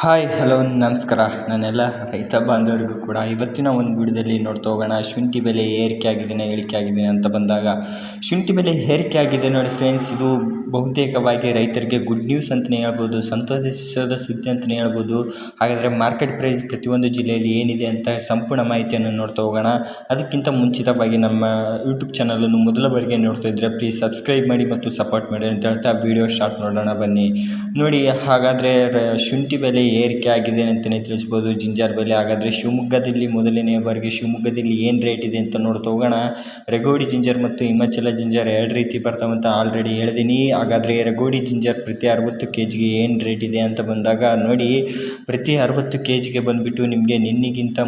Hi hello ನಮಸ್ಕಾರ. ನನ್ನೆಲ್ಲ ರೈತ ಬಾಂಧವರಿಗೂ ಕೂಡ ಇವತ್ತಿನ ಒಂದು ವಿಡಿಯೋದಲ್ಲಿ ನೋಡ್ತಾ ಹೋಗೋಣ. ಶುಂಠಿ ಬೆಲೆ ಏರಿಕೆ ಆಗಿದೆಯೇ ಇಳಿಕೆ ಆಗಿದೆಯೇ ಅಂತ ಬಂದಾಗ ಶುಂಠಿ ಬೆಲೆ ಏರಿಕೆ ಆಗಿದೆ ನೋಡಿ ಫ್ರೆಂಡ್ಸ್. ಇದು ಬಹುತೇಕವಾಗಿ ರೈತರಿಗೆ ಗುಡ್ ನ್ಯೂಸ್ ಅಂತಲೇ ಹೇಳ್ಬೋದು, ಸಂತೋಷದ ಸುದ್ದಿ ಅಂತಲೇ ಹೇಳ್ಬೋದು. ಹಾಗಾದರೆ ಮಾರ್ಕೆಟ್ ಪ್ರೈಸ್ ಪ್ರತಿಯೊಂದು ಜಿಲ್ಲೆಯಲ್ಲಿ ಏನಿದೆ ಅಂತ ಸಂಪೂರ್ಣ ಮಾಹಿತಿಯನ್ನು ನೋಡ್ತಾ ಹೋಗೋಣ. ಅದಕ್ಕಿಂತ ಮುಂಚಿತವಾಗಿ ನಮ್ಮ ಯೂಟ್ಯೂಬ್ ಚಾನಲನ್ನು ಮೊದಲ ಬಾರಿಗೆ ನೋಡ್ತಾ ಇದ್ದರೆ ಪ್ಲೀಸ್ ಸಬ್ಸ್ಕ್ರೈಬ್ ಮಾಡಿ ಮತ್ತು ಸಪೋರ್ಟ್ ಮಾಡಿ ಅಂತ ಹೇಳ್ತಾ ವಿಡಿಯೋ ಸ್ಟಾರ್ಟ್ ಮಾಡೋಣ ಬನ್ನಿ. ನೋಡಿ, ಹಾಗಾದರೆ ಶುಂಠಿ ಬೆಲೆ ಏರಿಕೆ ಆಗಿದೆ ಅಂತಲೇ ತಿಳಿಸ್ಬೋದು. ಜಿಂಜರ್ ಬೆಲೆ ಹಾಗಾದರೆ ಶಿವಮೊಗ್ಗದಲ್ಲಿ ಮೊದಲನೇ ಬಾರಿಗೆ ಶಿವಮೊಗ್ಗದಲ್ಲಿ ಏನು ರೇಟ್ ಇದೆ ಅಂತ ನೋಡ್ತಾ ಹೋಗೋಣ. ರಗೋಡಿ ಜಿಂಜರ್ ಮತ್ತು ಹಿಮಾಚಲ ಜಿಂಜರ್ ಎರಡು ರೀತಿ ಬರ್ತಾವಂತ ಆಲ್ರೆಡಿ ಹೇಳಿದ್ದೀನಿ. ಹಾಗಾದರೆ ರಗೋಡಿ ಜಿಂಜರ್ ಪ್ರತಿ 60 kgಗೆ ಏನು ರೇಟ್ ಇದೆ ಅಂತ ಬಂದಾಗ ನೋಡಿ, ಪ್ರತಿ 60 kgಗೆ ಬಂದುಬಿಟ್ಟು ನಿಮಗೆ ನಿನ್ನೆಗಿಂತ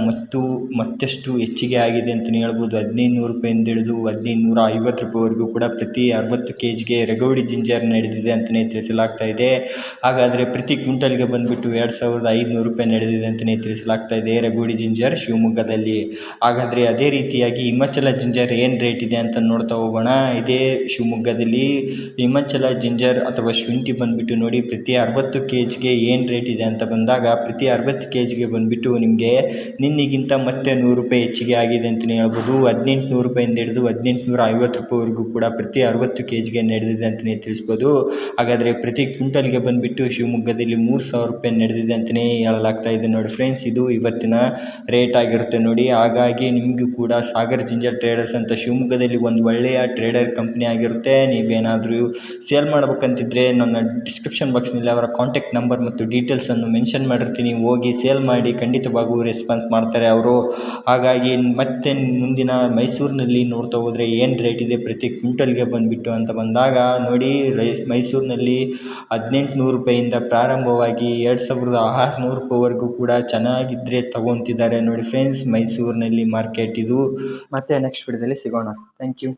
ಮತ್ತಷ್ಟು ಹೆಚ್ಚಿಗೆ ಆಗಿದೆ ಅಂತಲೇ ಹೇಳ್ಬೋದು. 1500 ರೂಪಾಯಿಂದ ಹಿಡಿದು 1550 ರೂಪಾಯಿವರೆಗೂ ಕೂಡ ಪ್ರತಿ 60 kgಗೆ ರಗೋಡಿ ಜಿಂಜರ್ ನಡೆದಿದೆ ಅಂತಲೇ ತಿಳಿಸಲಾಗ್ತಾ ಇದೆ. ಹಾಗಾದರೆ ಪ್ರತಿ ಕ್ವಿಂಟಲ್ಗೆ ಬಂದುಬಿಟ್ಟು 2500 ರೂಪಾಯಿ ನಡೆದಿದೆ ಅಂತಲೇ ತಿಳಿಸಲಾಗ್ತಾ ಇದೆ ರಗೋಡಿ ಜಿಂಜರ್ ಶಿವಮೊಗ್ಗದಲ್ಲಿ. ಹಾಗಾದರೆ ಅದೇ ರೀತಿಯಾಗಿ ಹಿಮಾಚಲ ಜಿಂಜರ್ ಏನು ರೇಟ್ ಇದೆ ಅಂತ ನೋಡ್ತಾ ಹೋಗೋಣ. ಇದೇ ಶಿವಮೊಗ್ಗದಲ್ಲಿ ಹಿಮಾಚಲ ಜಿಂಜರ್ ಅಥವಾ ಶುಂಠಿ ಬಂದುಬಿಟ್ಟು ನೋಡಿ, ಪ್ರತಿ 60 kgಗೆ ಏನು ರೇಟ್ ಇದೆ ಅಂತ ಬಂದಾಗ ಪ್ರತಿ 60 kgಗೆ ಬಂದುಬಿಟ್ಟು ನಿಮಗೆ ನಿನ್ನೆಗಿಂತ ಮತ್ತೆ 100 ರೂಪಾಯಿ ಹೆಚ್ಚಿಗೆ ಆಗಿದೆ ಅಂತಲೇ ಹೇಳ್ಬೋದು. 1800 ರೂಪಾಯಿಂದ ಹಿಡಿದು 1850 ರೂಪಾಯಿವರೆಗೂ ಕೂಡ ಪ್ರತಿ 60 kgಗೆ ನಡೆದಿದೆ ಅಂತಲೇ ತಿಳಿಸ್ಬೋದು. ಹಾಗಾದರೆ ಪ್ರತಿ ಕ್ವಿಂಟಲ್ಗೆ ಬಂದುಬಿಟ್ಟು ಶಿವಮೊಗ್ಗದಲ್ಲಿ 3000 ರೂಪಾಯಿ ನಡೆದಿದೆ ಅಂತಲೇ ಹೇಳಲಾಗ್ತಾ ಇದೆ ನೋಡಿ ಫ್ರೆಂಡ್ಸ್. ಇದು ಇವತ್ತಿನ ರೇಟ್ ಆಗಿರುತ್ತೆ ನೋಡಿ. ಹಾಗಾಗಿ ನಿಮಗೂ ಕೂಡ ಸಾಗರ್ ಜಿಂಜರ್ ಟ್ರೇಡರ್ಸ್ ಅಂತ ಶಿವಮೊಗ್ಗದಲ್ಲಿ ಒಂದು ಒಳ್ಳೆಯ ಟ್ರೇಡರ್ ಕಂಪ್ನಿ ಆಗಿರುತ್ತೆ. ನೀವೇನಾದರೂ ಸೇಲ್ ಮಾಡ್ಬೇಕಂತಿದ್ರೆ ನನ್ನ ಡಿಸ್ಕ್ರಿಪ್ಷನ್ ಬಾಕ್ಸ್ನಲ್ಲಿ ಅವರ ಕಾಂಟ್ಯಾಕ್ಟ್ ನಂಬರ್ ಮತ್ತು ಡೀಟೇಲ್ಸನ್ನು ಮೆನ್ಷನ್ ಮಾಡಿರ್ತೀನಿ. ಹೋಗಿ ಸೇಲ್ ಮಾಡಿ, ಖಂಡಿತವಾಗೂ ರೆಸ್ಪಾನ್ಸ್ ಮಾಡ್ತಾರೆ ಅವರು. ಹಾಗಾಗಿ ಮತ್ತೆ ಮುಂದಿನ ಮೈಸೂರಿನಲ್ಲಿ ನೋಡ್ತಾ ಹೋದರೆ ಏನು ರೇಟ್ ಇದೆ ಪ್ರತಿ ಕ್ವಿಂಟಲ್ಗೆ ಬಂದುಬಿಟ್ಟು ಅಂತ ಬಂದಾಗ ನೋಡಿ, ಮೈಸೂರಿನಲ್ಲಿ 1800 ರೂಪಾಯಿಯಿಂದ ಪ್ರಾರಂಭವಾಗಿ 2600 ರೂಪಾಯಿವರೆಗೂ ಕೂಡ ಚೆನ್ನಾಗಿದ್ದರೆ ತಗೊತಿದ್ದಾರೆ ನೋಡಿ ಫ್ರೆಂಡ್ಸ್. ಮೈಸೂರಿನಲ್ಲಿ ಮಾರ್ಕೆಟ್ ಇದು. ಮತ್ತೆ ನೆಕ್ಸ್ಟ್ ವಿಡಿಯೋದಲ್ಲಿ ಸಿಗೋಣ. Thank you.